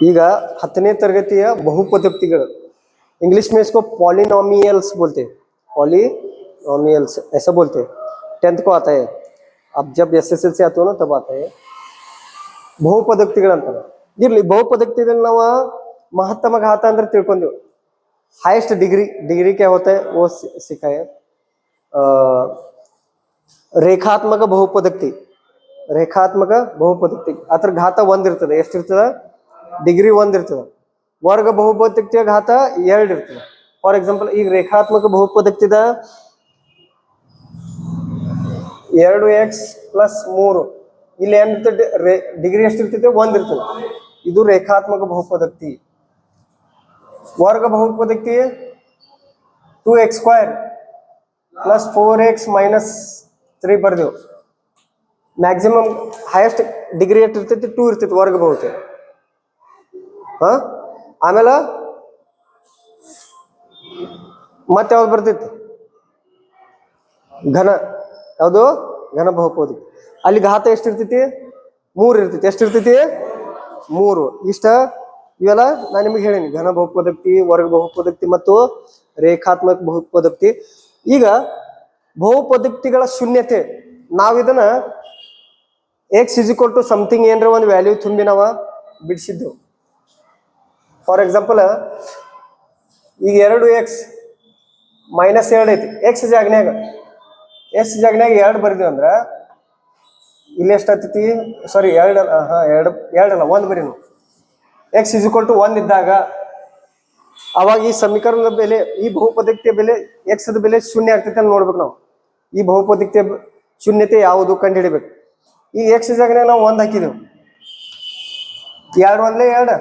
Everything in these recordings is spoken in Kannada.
ಈಗ 10ನೇ तरगतिಯ बहुपदोक्तिಗಳು इंग्लिश में इसको पॉलिनोमियल्स बोलते हैं। पॉलिनोमियल्स ऐसा बोलते हैं। 10th को आता है। अब जब SSL से आते हो ना तब आता है ಬಹುಪದೋಕ್ತಿಗಳು ಅಂತಾರೆ। ಇರ್ಲಿ ಬಹುಪದೋಕ್ತಿದಲ್ಲಿ ನಾವು महत्तम घात ಅಂದ್ರೆ ತಿಳ್ಕೊಂಡ್ವಿ। हाईएस्ट डिग्री क्या होता है वो सीखा है। ರೇಖಾತ್ಮಕ ಬಹುಪದೋಕ್ತಿ ಅದರ ಘಾತ 1 ಇರ್ತದೆ। ಎಷ್ಟಿರ್ತದೆ? ಡಿಗ್ರಿ 1 ಇರ್ತದೆ। ವರ್ಗ ಬಹುಪದೋಕ್ತಿಯ ಘಾತ 2 ಇರ್ತದೆ। ಫಾರ್ ಎಕ್ಸಾಂಪಲ್ ಈಗ ರೇಖಾತ್ಮಕ ಬಹುಪದೋಕ್ತಿದ 2x + 3 ಇಲ್ಲಿ ಏನಿರ್ತದೆ ಡಿಗ್ರಿ ಎಷ್ಟಿರ್ತದೆ? 1 ಇರ್ತದೆ। ಇದು ರೇಖಾತ್ಮಕ ಬಹುಪದೋಕ್ತಿ। ವರ್ಗ ಬಹುಪದೋಕ್ತಿ 2x² + 4x - 3 ಬರ್ದೇವು। ಮ್ಯಾಕ್ಸಿಮಮ್ ಹೈಯೆಸ್ಟ್ ಡಿಗ್ರಿ ಎಷ್ಟಿರ್ತೈತಿ? 2 ಇರ್ತೈತಿ ವರ್ಗ ಬಹುಪದೋಕ್ತಿ। ಆಮೇಲೆ ಮತ್ತೆ ಯಾವ್ದು ಬರ್ತೈತಿ? ಘನ ಯಾವುದು? ಘನ ಬಹುಪದೋಕ್ತಿ। ಅಲ್ಲಿ ಘಾತ ಎಷ್ಟಿರ್ತೈತಿ? 3 ಇರ್ತೈತಿ। ಎಷ್ಟಿರ್ತೈತಿ? 3 ಇಷ್ಟ ಇವೆಲ್ಲ ನಾನು ನಿಮಗೆ ಹೇಳೀನಿ। ಘನ ಬಹುಪದೋಕ್ತಿ, ವರ್ಗ ಬಹುಪದೋಕ್ತಿ ಮತ್ತು ರೇಖಾತ್ಮಕ ಬಹುಪದೋಕ್ತಿ। ಈಗ ಬಹುಪದೋಕ್ತಿಗಳ ಶೂನ್ಯತೆ ನಾವಿದನ್ನ x = ಸಮಥಿಂಗ್ ಏನರ ಒಂದು ವ್ಯಾಲ್ಯೂ ತುಂಬಿ ನಾವು ಬಿಡಿಸಿದ್ದು। ಫಾರ್ ಎಕ್ಸಾಂಪಲ್ ಈಗ 2x - 2 ಐತಿ। x ಜಾಗನ್ಯಾಗ 2 ಬರ್ತೀವಿ ಅಂದ್ರೆ ಇಲ್ಲಿ ಎಷ್ಟಾಗ್ತೈತಿ? ಸಾರಿ 2 ಅಲ್ಲ 1 ಬರೀನು। x = 1 ಇದ್ದಾಗ ಅವಾಗ ಈ ಸಮೀಕರಣದ ಬೆಲೆ, ಈ ಬಹುಪದೋಕ್ತಿಯ ಬೆಲೆ x ದ ಬೆಲೆ ಶೂನ್ಯ ಆಗ್ತೈತೆ ಅಂತ ನೋಡ್ಬೇಕು ನಾವು। ಈ ಬಹುಪದೋಕ್ತಿಯ ಶೂನ್ಯತೆ ಯಾವುದು ಕಂಡುಹಿಡಿಬೇಕು। ಈ x ಜಾಗನ್ಯಾಗ ನಾವು 1 ಹಾಕಿದೆವು। 2 1 2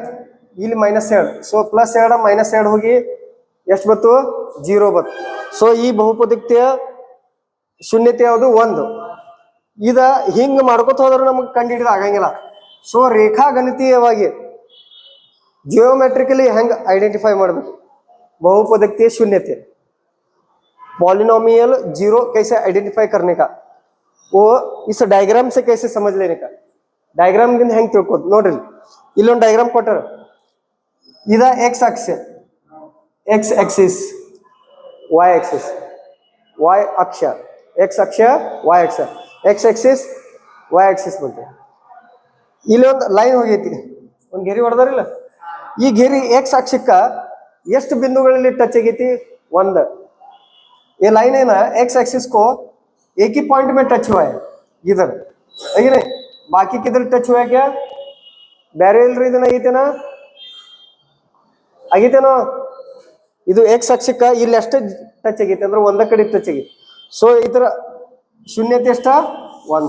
ಇಲ್ಲಿ -2 ಸೊ +2 -2 ಹೋಗಿ ಎಷ್ಟು ಬಂತು? 0 ಬಂತು। ಸೊ ಈ ಬಹುಪದೋಕ್ತಿಯ ಶೂನ್ಯತೆ ಯಾವುದು? 1। ಇದ ಹಿಂಗೆ ಮಾಡ್ಕೊತ ಹೋದ್ರೆ ನಮಗೆ ಕಂಡುಹಿಡಿದು ಆಗಂಗಿಲ್ಲ। ಸೊ ರೇಖಾಗಣಿತೀಯವಾಗಿ ಜಿಯೋಮೆಟ್ರಿಕಲಿ ಹೆಂಗೆ ಐಡೆಂಟಿಫೈ ಮಾಡಬೇಕು ಬಹುಪದೋಕ್ತಿಯ शून्यते? पॉलिनोमियल 0 कैसे आइडेंटिफाई करने का, वो इस डायग्राम से कैसे समझ लेने का। डायग्राम दिन ಹೆಂಗೆ ತಿಳ್ಕೋದು ನೋಡ್ರಿ। ಇಲ್ಲೊಂದು ಡಯಾಗ್ರಾಮ್ ಕೊಟ್ಟರೆ ಇದ x ಅಕ್ಷ, x Axis, y Axis, y ಅಕ್ಷ, x ಅಕ್ಷ, y ಅಕ್ಷ, x ಆಕ್ಸಿಸ್, y ಆಕ್ಸಿಸ್ ಬಂತು। ಇಲ್ಲೊಂದು ಲೈನ್ ಹೋಗೈತಿ, ಒಂದು ಗೆರೆ ಹೊಡೆದಾರಿಲ್ಲ। ಈ ಗೆರೆ x ಅಕ್ಷಕ್ಕ ಎಷ್ಟು बिंदुಗಳಲ್ಲಿ टच ಆಗೈತಿ? 1। ये लाइन है ना x एक्सिस को एक ही पॉइंट में टच हुआ है इधर, है कि नहीं? बाकी किधर टच हुआ है? क्या बैरल रीजन ಆಗಿತೇನಾ? ಆಗಿತೇನೋ? ಇದು x ಅಕ್ಷಕ್ಕ ಇಲ್ಲಿ ಅಷ್ಟೇ ಟಚ್ ಆಗೈತೆ ಅಂದ್ರೆ ಒಂದ ಕಡೆ ಟಚ್ ಆಗೈತೆ। ಸೊ ಇದರ ಶೂನ್ಯತೆ ಎಷ್ಟ? 1।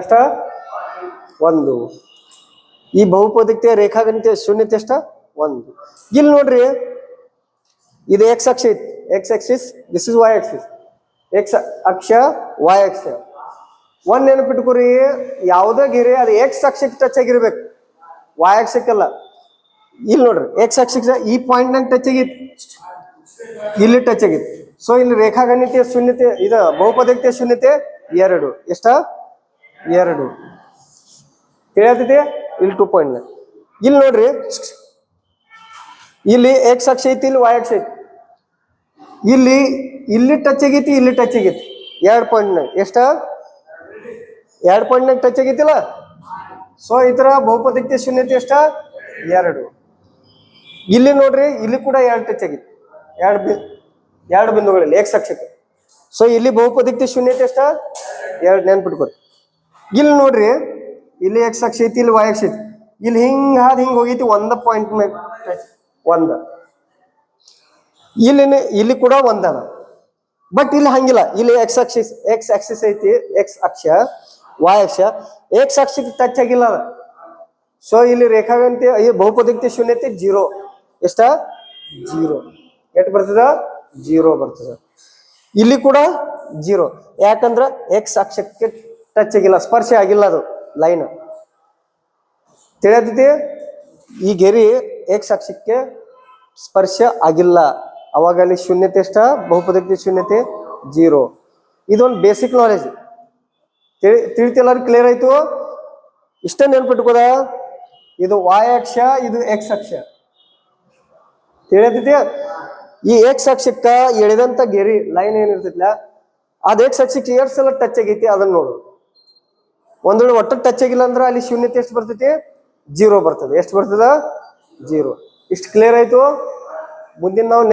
ಎಷ್ಟ? 1। ಈ ಬಹುಪದೋಕ್ತಿಯ ರೇಖಾಗಣಿತ ಶೂನ್ಯತೆ ಎಷ್ಟ? 1। ಇಲ್ಲಿ ನೋಡ್ರಿ ಇದು x ಅಕ್ಷ ಐತಿ, x Axis, this is y Axis. x ಅಕ್ಷ, y ಅಕ್ಷ। ಒಂದು ನೆನಪಿಟ್ಕೋರಿ, ಯಾವುದೇ ಗೆರೆ ಅದು x ಅಕ್ಷಕ್ಕೆ ಟಚ್ ಆಗಿರ್ಬೇಕು, y ಅಕ್ಷಕ್ಕಲ್ಲ। ಇಲ್ಲಿ ನೋಡ್ರಿ x ಅಕ್ಷಕ್ಕೆ ಈ ಪಾಯಿಂಟ್ ನಂಗೆ ಟಚ್ ಆಗೈತಿ, ಇಲ್ಲಿ ಟಚ್ ಆಗೈತಿ। ಸೊ ಇಲ್ಲಿ ರೇಖಾಗಣಿತೀಯ ಶೂನ್ಯತೆ, ಇದು ಬಹುಪದೋಕ್ತಿಯ ಶೂನ್ಯತೆ 2। ಎಷ್ಟ? 2 ತಿಳಿಯತೈತಿ? ಇಲ್ಲಿ 2 ಪಾಯಿಂಟ್ ಇಲ್ಲಿ ನೋಡ್ರಿ, ಇಲ್ಲಿ x ಅಕ್ಷ ಐತಿ, ಇಲ್ಲಿ y ಅಕ್ಷ ಐತಿ। ಇಲ್ಲಿ ಟಚ್ ಆಗೈತಿ, ಇಲ್ಲಿ ಟಚ್ ಆಗೈತಿ 2 ಪಾಯಿಂಟ್ನಾಗ। ಎಷ್ಟ? 2 ಪಾಯಿಂಟ್ನಾಗ ಟಚ್ ಆಗೈತಿಲ್ಲ। ಸೊ ಇದರ ಬಹುಪದೋಕ್ತಿಯ ಶೂನ್ಯತೆ ಎಷ್ಟ? 2। ಇಲ್ಲಿ ನೋಡ್ರಿ, ಇಲ್ಲಿ ಕೂಡ 2 ಟಚ್ ಆಗೈತಿ, 2 ಬಿಂದುಗಳಲ್ಲಿ x ಅಕ್ಷಕ್ಕೆ। ಸೊ ಇಲ್ಲಿ ಬಹುಪದೋಕ್ತಿಯ ಶೂನ್ಯತೆ ಎಷ್ಟ? 2 ನೆನ್ಪಿಟ್ಕೊರಿ। ಇಲ್ಲಿ ನೋಡ್ರಿ, ಇಲ್ಲಿ x ಅಕ್ಷ ಐತಿ, ಇಲ್ಲಿ y ಅಕ್ಷ ಐತಿ, ಇಲ್ಲಿ ಹಿಂಗ ಹಿಂಗೆ ಹೋಗೈತಿ 1 ಪಾಯಿಂಟ್ ಮೇಲೆ ಟಚ್ 1। ಇಲ್ಲಿ ಕೂಡ 1 ಅದ, ಬಟ್ ಇಲ್ಲಿ ಹಂಗಿಲ್ಲ। ಇಲ್ಲಿ x ಆಕ್ಸಿಸ್ ಐತಿ, x ಅಕ್ಷ, y ಅಕ್ಷ, x ಅಕ್ಷಕ್ಕೆ ಟಚ್ ಆಗಿಲ್ಲ ಅದ। ಸೊ ಇಲ್ಲಿ ರೇಖಾಗಣಿತ ಬಹುಪದೋಕ್ತಿಯ ಶೂನ್ಯತೆ 0। ಎಷ್ಟ? 0। ಎಷ್ಟು ಬರ್ತದ? 0 ಬರ್ತದ। ಇಲ್ಲಿ ಕೂಡ 0, ಯಾಕಂದ್ರೆ x ಅಕ್ಷಕ್ಕೆ ಟಚ್ ಆಗಿಲ್ಲ, ಸ್ಪರ್ಶ ಆಗಿಲ್ಲ, ಅದು ಲೈನ್ ತಿಳಿಯತೈತಿ? ಈ ಗೆರೆ x ಅಕ್ಷಕ್ಕೆ ಸ್ಪರ್ಶ ಆಗಿಲ್ಲ, ಅವಾಗ ಅಲ್ಲಿ ಶೂನ್ಯತೆ ಎಷ್ಟ? ಬಹುಪದೋಕ್ತಿಯ ಶೂನ್ಯತೆ 0। ಇದೊಂದು ಬೇಸಿಕ್ ನಾಲೆಜ್ ತಿಳಿತಿ? ಎಲ್ಲರೂ ಕ್ಲಿಯರ್ ಆಯ್ತು? ಇಷ್ಟ ನೆನ್ಪಿಟ್ಕೋದ? ಇದು y ಅಕ್ಷ, ಇದು x ಅಕ್ಷ. ತಿಳಿತೈತಿ? ಈ x ಅಕ್ಷಕ್ಕ ಎಳೆದಂತ ಗೆರಿ ಲೈನ್ ಏನಿರ್ತೈತಿಲ್ಲ ಅದ್ x ಅಕ್ಷಕ್ಕೆ ಎಷ್ಟು ಸಲ ಟಚ್ ಆಗೈತಿ ಅದನ್ನ ನೋಡು. ಒಂದ್ ವೇಳೆ ಒಟ್ಟು ಟಚ್ ಆಗಿಲ್ಲ ಅಂದ್ರೆ ಅಲ್ಲಿ ಶೂನ್ಯತೆ ಎಷ್ಟು ಬರ್ತೈತಿ? 0 ಬರ್ತದೆ. ಎಷ್ಟು ಬರ್ತದ? 0. ಇಷ್ಟು ಕ್ಲಿಯರ್ ಆಯ್ತು. ಮುಂದಿನ ನಾವು